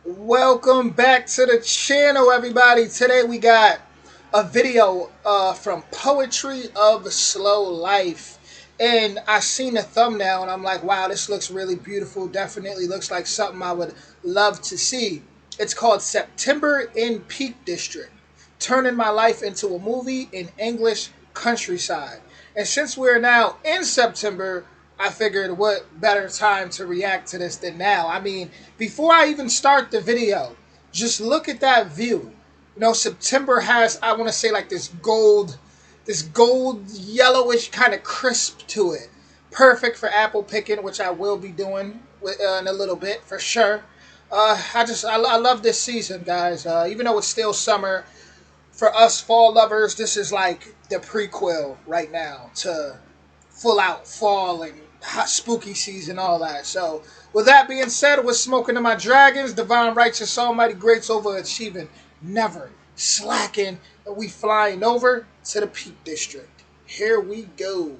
Welcome back to the channel, everybody. Today we got a video from Poetry of Slow Life. And I seen the thumbnail and I'm like, wow, this looks really beautiful. Definitely looks like something I would love to see. It's called September in Peak District, turning my life into a movie in English countryside. And since we're now in September, I figured what better time to react to this than now. I mean, before I even start the video, just look at that view. September has, I want to say, like this gold yellowish kind of crisp to it. Perfect for apple picking, which I will be doing in a little bit for sure. I love this season, guys. Even though it's still summer, for us fall lovers, this is like the prequel right now to full out fall and hot spooky season, all that. So, with that being said, we're smoking to my dragons, divine, righteous, almighty, greats, overachieving, never slacking, and we flying over to the Peak District. Here we go.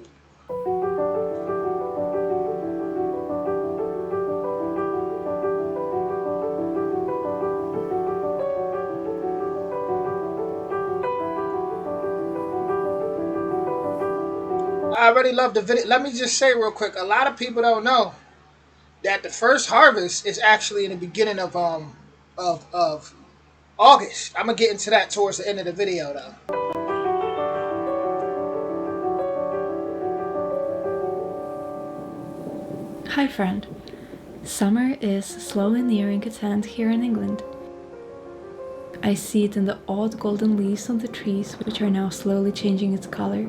I already love the video. Let me just say real quick, a lot of people don't know that the first harvest is actually in the beginning of August. I'm gonna get into that towards the end of the video though. Hi friend. Summer is slowly nearing its end here in England. I see it in the odd golden leaves on the trees, which are now slowly changing its color,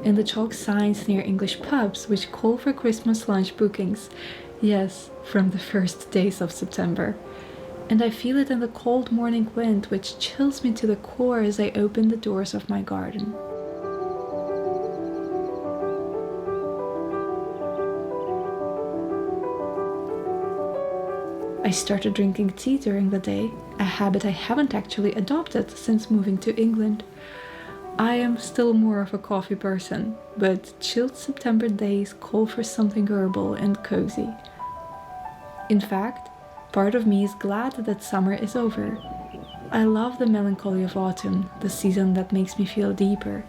in the chalk signs near English pubs which call for Christmas lunch bookings, yes, from the first days of September. And I feel it in the cold morning wind which chills me to the core as I open the doors of my garden. I started drinking tea during the day, a habit I haven't actually adopted since moving to England. I am still more of a coffee person, but chilled September days call for something herbal and cozy. In fact, part of me is glad that summer is over. I love the melancholy of autumn, the season that makes me feel deeper,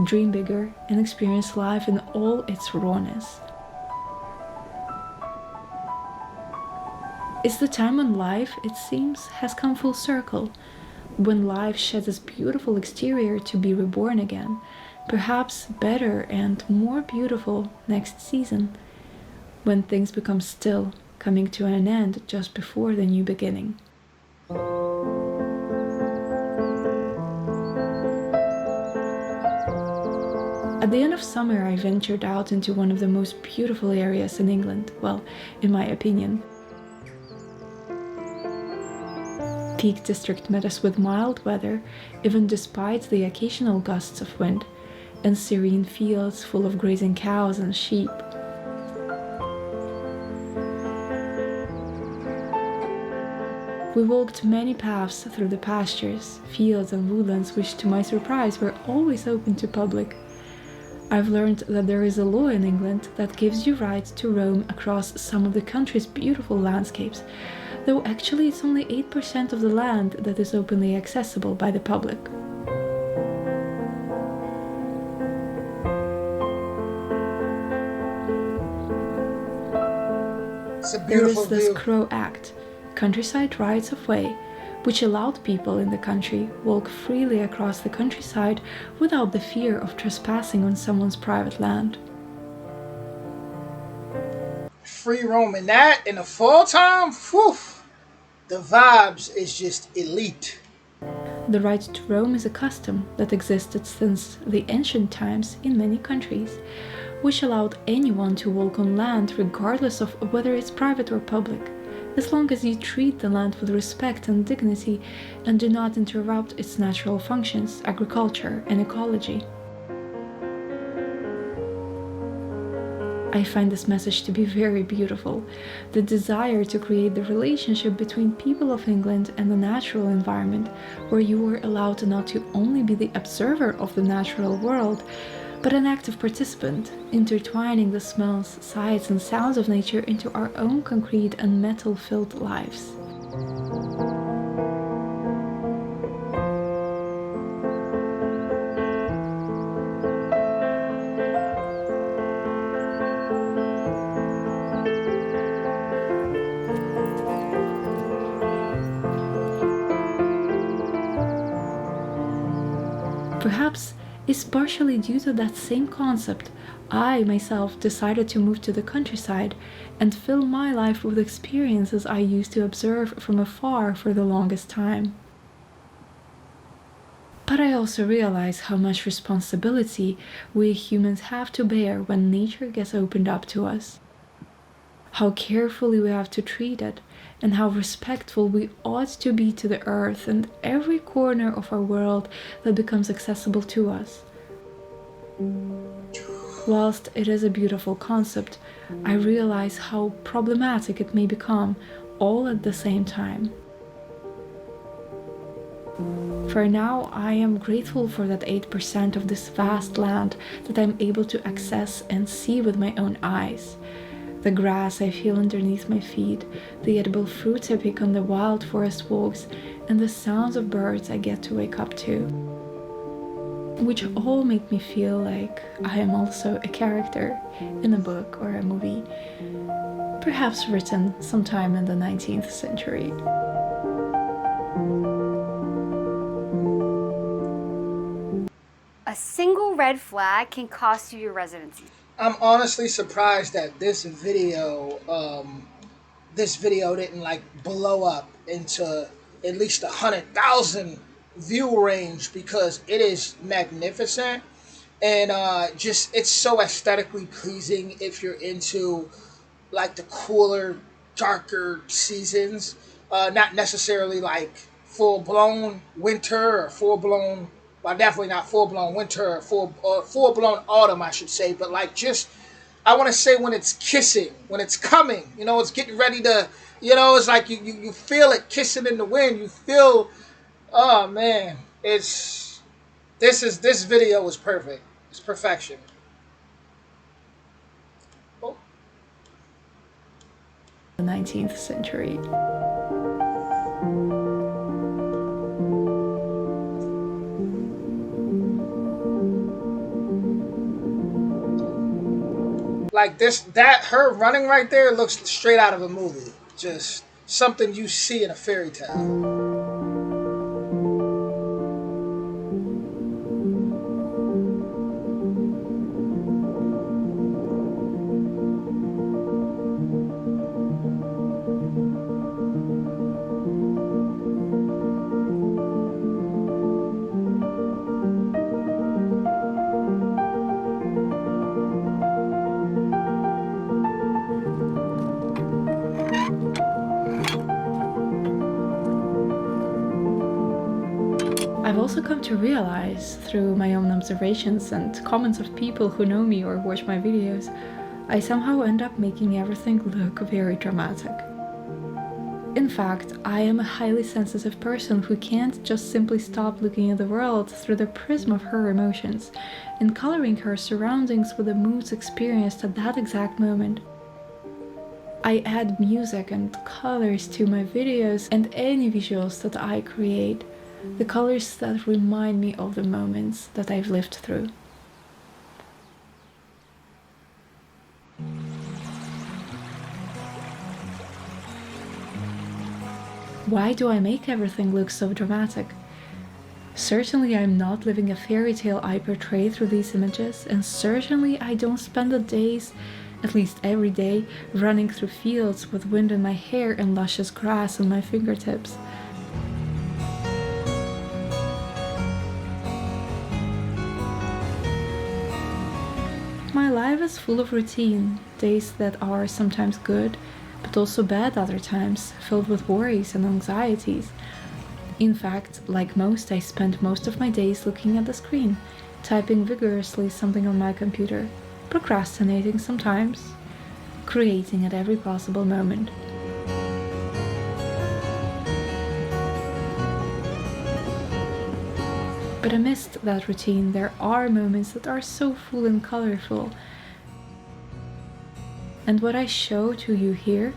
dream bigger, and experience life in all its rawness. It's the time when life, it seems, has come full circle, when life sheds its beautiful exterior to be reborn again, perhaps better and more beautiful next season, when things become still, coming to an end just before the new beginning. At the end of summer, I ventured out into one of the most beautiful areas in England, well, in my opinion. Peak District met us with mild weather, even despite the occasional gusts of wind, and serene fields full of grazing cows and sheep. We walked many paths through the pastures, fields and woodlands which, to my surprise, were always open to public. I've learned that there is a law in England that gives you right to roam across some of the country's beautiful landscapes, though actually it's only 8% of the land that is openly accessible by the public. It's a There beautiful is this view. Crow Act, countryside rights of way, which allowed people in the country walk freely across the countryside without the fear of trespassing on someone's private land. Free roaming that in the fall time, whew, the vibes is just elite. The right to roam is a custom that existed since the ancient times in many countries, which allowed anyone to walk on land regardless of whether it's private or public, as long as you treat the land with respect and dignity and do not interrupt its natural functions, agriculture, and ecology. I find this message to be very beautiful. The desire to create the relationship between people of England and the natural environment, where you are allowed not to only be the observer of the natural world, but an active participant, intertwining the smells, sights, and sounds of nature into our own concrete and metal-filled lives. Perhaps it's partially due to that same concept. I myself decided to move to the countryside and fill my life with experiences I used to observe from afar for the longest time. But I also realize how much responsibility we humans have to bear when nature gets opened up to us. How carefully we have to treat it, and how respectful we ought to be to the earth and every corner of our world that becomes accessible to us. Whilst it is a beautiful concept, I realize how problematic it may become all at the same time. For now, I am grateful for that 8% of this vast land that I'm able to access and see with my own eyes. The grass I feel underneath my feet, the edible fruits I pick on the wild forest walks, and the sounds of birds I get to wake up to, which all make me feel like I am also a character in a book or a movie, perhaps written sometime in the 19th century. A single red flag can cost you your residency. I'm honestly surprised that this video didn't like blow up into at least 100,000 view range, because it is magnificent, and just it's so aesthetically pleasing if you're into like the cooler, darker seasons. Not necessarily like full blown winter or full blown. Well, definitely not full blown winter or full blown autumn, I should say. But like just, I want to say when it's kissing, when it's coming. You know, it's getting ready to. You know, it's like you feel it kissing in the wind. You feel. Oh man, this video is perfect. It's perfection. Oh. The 19th century. Like this, that her running right there looks straight out of a movie. Just something you see in a fairy tale. I've also come to realize, through my own observations and comments of people who know me or watch my videos, I somehow end up making everything look very dramatic. In fact, I am a highly sensitive person who can't just simply stop looking at the world through the prism of her emotions and coloring her surroundings with the moods experienced at that exact moment. I add music and colors to my videos and any visuals that I create, the colors that remind me of the moments that I've lived through. Why do I make everything look so dramatic? Certainly I'm not living a fairy tale I portray through these images, and certainly I don't spend the days, at least every day, running through fields with wind in my hair and luscious grass on my fingertips. My life is full of routine, days that are sometimes good, but also bad other times, filled with worries and anxieties. In fact, like most, I spend most of my days looking at the screen, typing vigorously something on my computer, procrastinating sometimes, creating at every possible moment. But amidst that routine, there are moments that are so full and colorful. And what I show to you here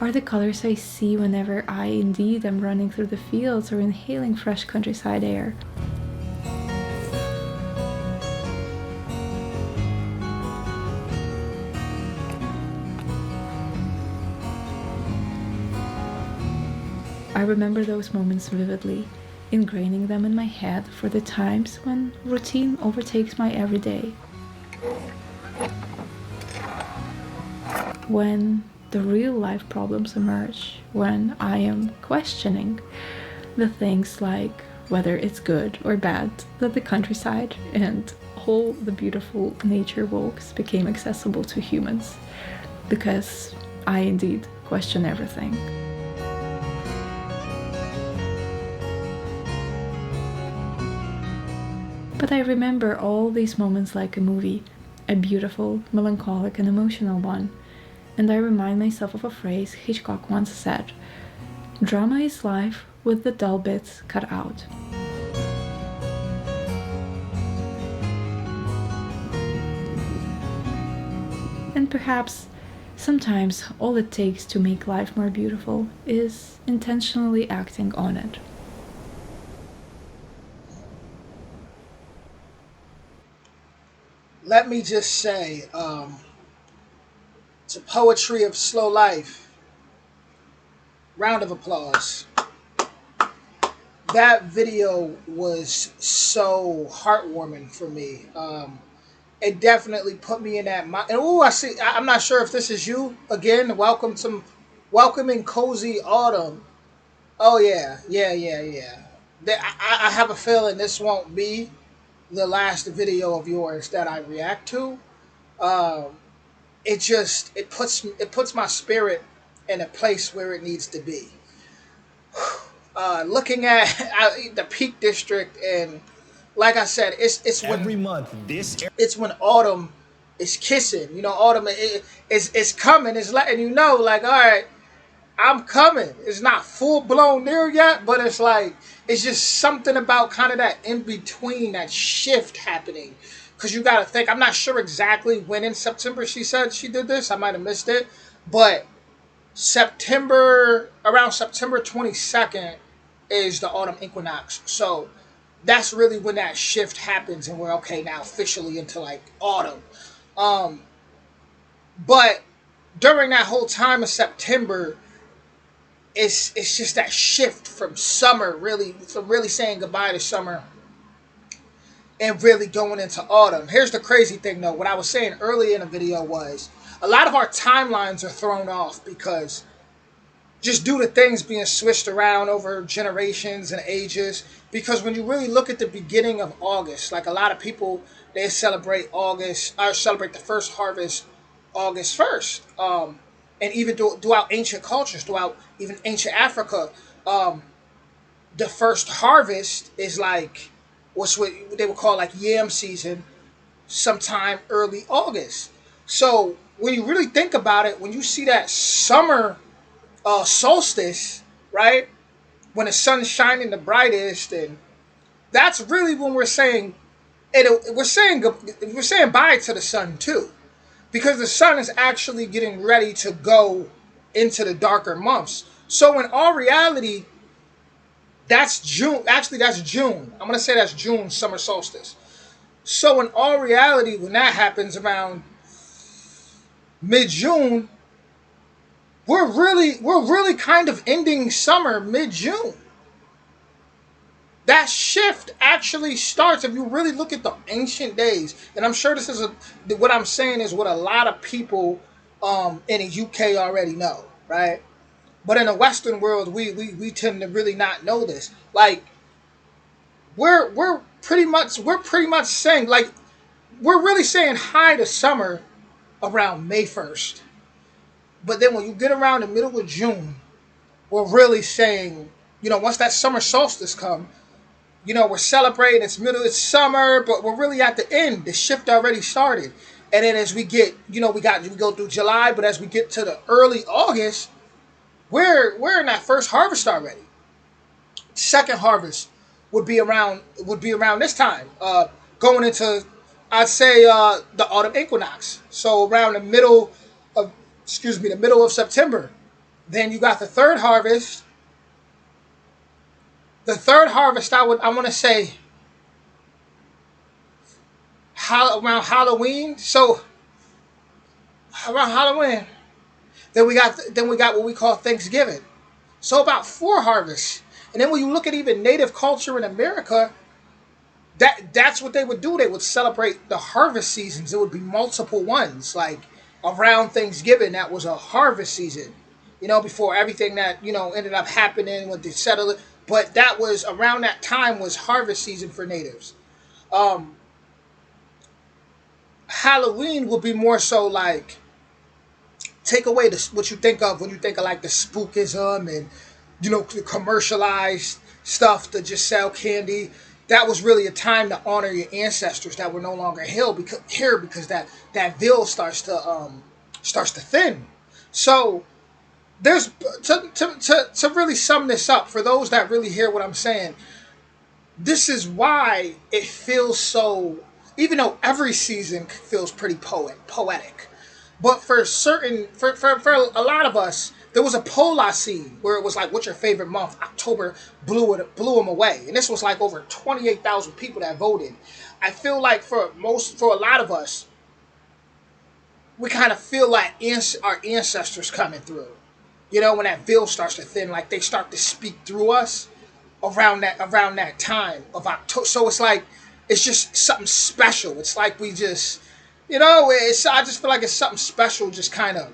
are the colors I see whenever I indeed am running through the fields or inhaling fresh countryside air. I remember those moments vividly, ingraining them in my head for the times when routine overtakes my everyday. When the real life problems emerge, when I am questioning the things like whether it's good or bad that the countryside and all the beautiful nature walks became accessible to humans, because I indeed question everything. But I remember all these moments like a movie, a beautiful, melancholic and emotional one, and I remind myself of a phrase Hitchcock once said: "Drama is life with the dull bits cut out." And perhaps sometimes all it takes to make life more beautiful is intentionally acting on it. Let me just say, to Poetry of Slow Life, round of applause. That video was so heartwarming for me. It definitely put me in that mind. And oh, I see. I'm not sure if this is you again. Welcoming cozy autumn. Oh yeah, yeah. I have a feeling this won't be the last video of yours that I react to. Um, it puts my spirit in a place where it needs to be. Looking at the Peak District, and like I said, it's when autumn is kissing. You know, autumn is coming. It's letting you know, like, all right, I'm coming. It's not full blown there yet, but it's like it's just something about kind of that in between, that shift happening. Because you got to think, I'm not sure exactly when in September she said she did this. I might have missed it, but around September 22nd is the autumn equinox. So that's really when that shift happens, and we're okay now officially into like autumn. Um, but during that whole time of September, it's just that shift from summer, really, from really saying goodbye to summer and really going into autumn. Here's the crazy thing though. What I was saying earlier in the video was a lot of our timelines are thrown off because just due to things being switched around over generations and ages. Because when you really look at the beginning of August, like a lot of people, they celebrate August, or celebrate the first harvest August 1st. And even throughout ancient cultures, throughout even ancient Africa, um, the first harvest is like what's what they would call like yam season, sometime early August. So when you really think about it, when you see that summer solstice, right? When the sun's shining the brightest, and that's really when we're saying it. We're saying bye to the sun too, because the sun is actually getting ready to go into the darker months. So in all reality, that's June. Actually, that's June. I'm gonna say that's June, summer solstice. So in all reality, when that happens around mid-June, we're really kind of ending summer mid-June. That shift actually starts if you really look at the ancient days, and I'm sure what I'm saying is what a lot of people in the UK already know, right? But in the Western world, we tend to really not know this. Like we're pretty much saying, like, we're really saying hi to summer around May 1st. But then when you get around the middle of June, we're really saying, once that summer solstice come, we're celebrating. It's summer, but we're really at the end. The shift already started. And then as we get, we go through July, but as we get to the early August, we're in that first harvest already. Second harvest would be around this time, going into, I'd say, the autumn equinox. So around the middle of September, Then you got the third harvest. The third harvest, I want to say, around Halloween. So around Halloween, then we got what we call Thanksgiving. So about four harvests. And then when you look at even native culture in America, that's what they would do. They would celebrate the harvest seasons. It would be multiple ones. Like around Thanksgiving, that was a harvest season. Before everything that ended up happening with the settler. But that was around that time was harvest season for natives. Um, Halloween would be more so like take away what you think of when you think of like the spookism and the commercialized stuff to just sell candy. That was really a time to honor your ancestors that were no longer here because that veil starts to thin. So there's to really sum this up for those that really hear what I'm saying. This is why it feels so. Even though every season feels pretty poetic, but for a lot of us, there was a poll scene where it was like, "What's your favorite month?" October blew them away, and this was like over 28,000 people that voted. I feel like for a lot of us, we kind of feel like our ancestors coming through. When that veil starts to thin, like they start to speak through us around that time of October. So it's just something special. It's like we just, I just feel like it's something special just kind of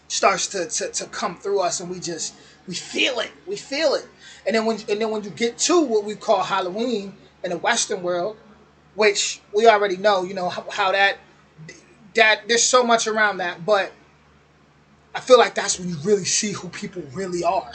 starts to come through us, and we feel it. We feel it. And then when you get to what we call Halloween in the Western world, which we already know, how that there's so much around that, but I feel like that's when you really see who people really are.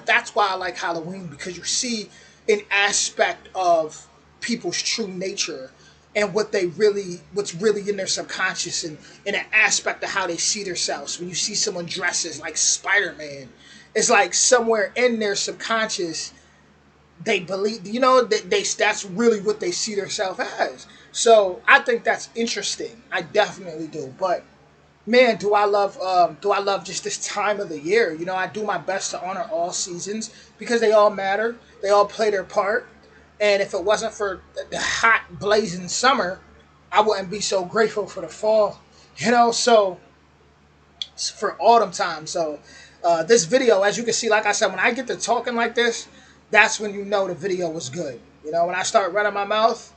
That's why I like Halloween, because you see an aspect of people's true nature and what's really in their subconscious, and an aspect of how they see themselves. When you see someone dresses like Spider-Man, it's like somewhere in their subconscious they believe, that's really what they see themselves as. So I think that's interesting. I definitely do. But man, do I love just this time of the year. I do my best to honor all seasons because they all matter. They all play their part. And if it wasn't for the hot blazing summer, I wouldn't be so grateful for the fall. So for autumn time. So this video, as you can see, like I said, when I get to talking like this, that's when the video was good. When I start running my mouth,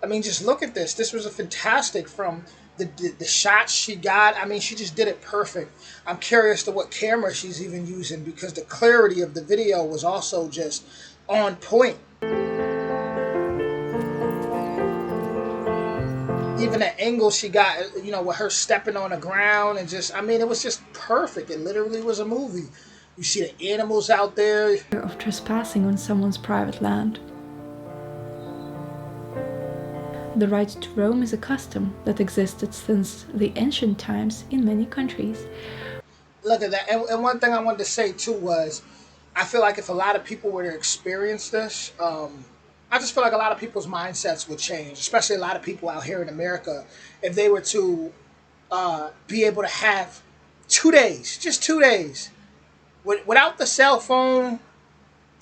just look at this. This was a fantastic from the shots she got. She just did it perfect. I'm curious to what camera she's even using, because the clarity of the video was also just on point. Even the angle she got, with her stepping on the ground and just, it was just perfect. It literally was a movie. You see the animals out there. Of trespassing on someone's private land. The right to roam is a custom that existed since the ancient times in many countries. Look at that. And one thing I wanted to say too was, I feel like if a lot of people were to experience this, I just feel like a lot of people's mindsets would change, especially a lot of people out here in America, if they were to be able to have 2 days, just 2 days, without the cell phone,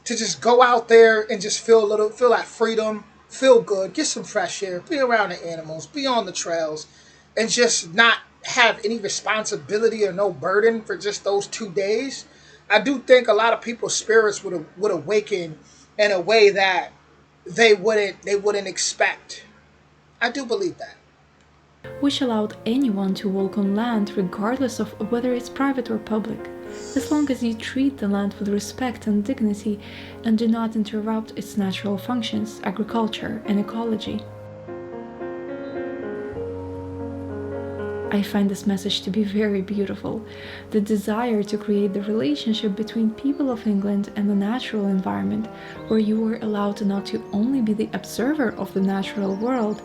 to just go out there and just feel that freedom, feel good, get some fresh air, be around the animals, be on the trails, and just not have any responsibility or no burden for just those 2 days. I do think a lot of people's spirits would awaken in a way that they wouldn't expect. I do believe that. Which allowed anyone to walk on land regardless of whether it's private or public, as long as you treat the land with respect and dignity and do not interrupt its natural functions, agriculture, and ecology. I find this message to be very beautiful. The desire to create the relationship between people of England and the natural environment, where you were allowed to not only be the observer of the natural world,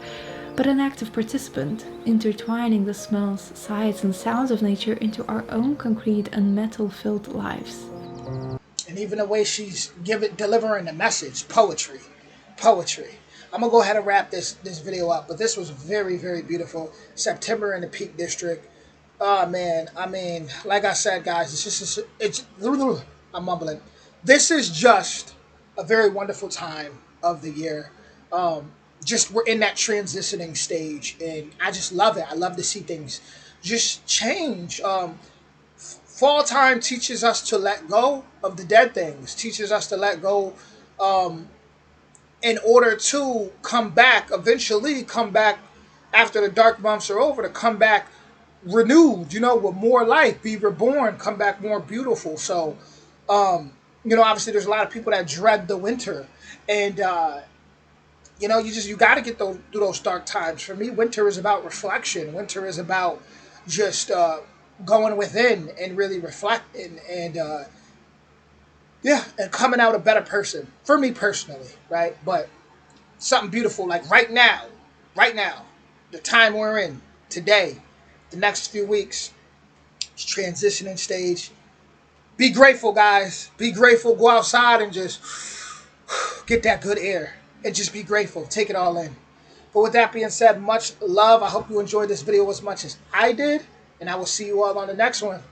but an active participant, intertwining the smells, sights, and sounds of nature into our own concrete and metal-filled lives. And even the way she's delivering the message, poetry. I'm gonna go ahead and wrap this video up, but this was very, very beautiful. September in the Peak District. Oh man, I mean, like I said, guys, I'm mumbling. This is just a very wonderful time of the year. Um, just we're in that transitioning stage, and I just love it. I love to see things just change. Fall time teaches us to let go of the dead things. Teaches us to let go um, in order to come back. Eventually, come back after the dark months are over. To come back renewed, with more life, be reborn, come back more beautiful. So, obviously, there's a lot of people that dread the winter, and you got to get through those dark times. For me, winter is about reflection. Winter is about just going within and really reflecting, and yeah, and coming out a better person. For me personally, right? But something beautiful like right now, the time we're in today, the next few weeks, it's transitioning stage. Be grateful, guys. Be grateful. Go outside and just get that good air and just be grateful. Take it all in. But with that being said, much love. I hope you enjoyed this video as much as I did, and I will see you all on the next one.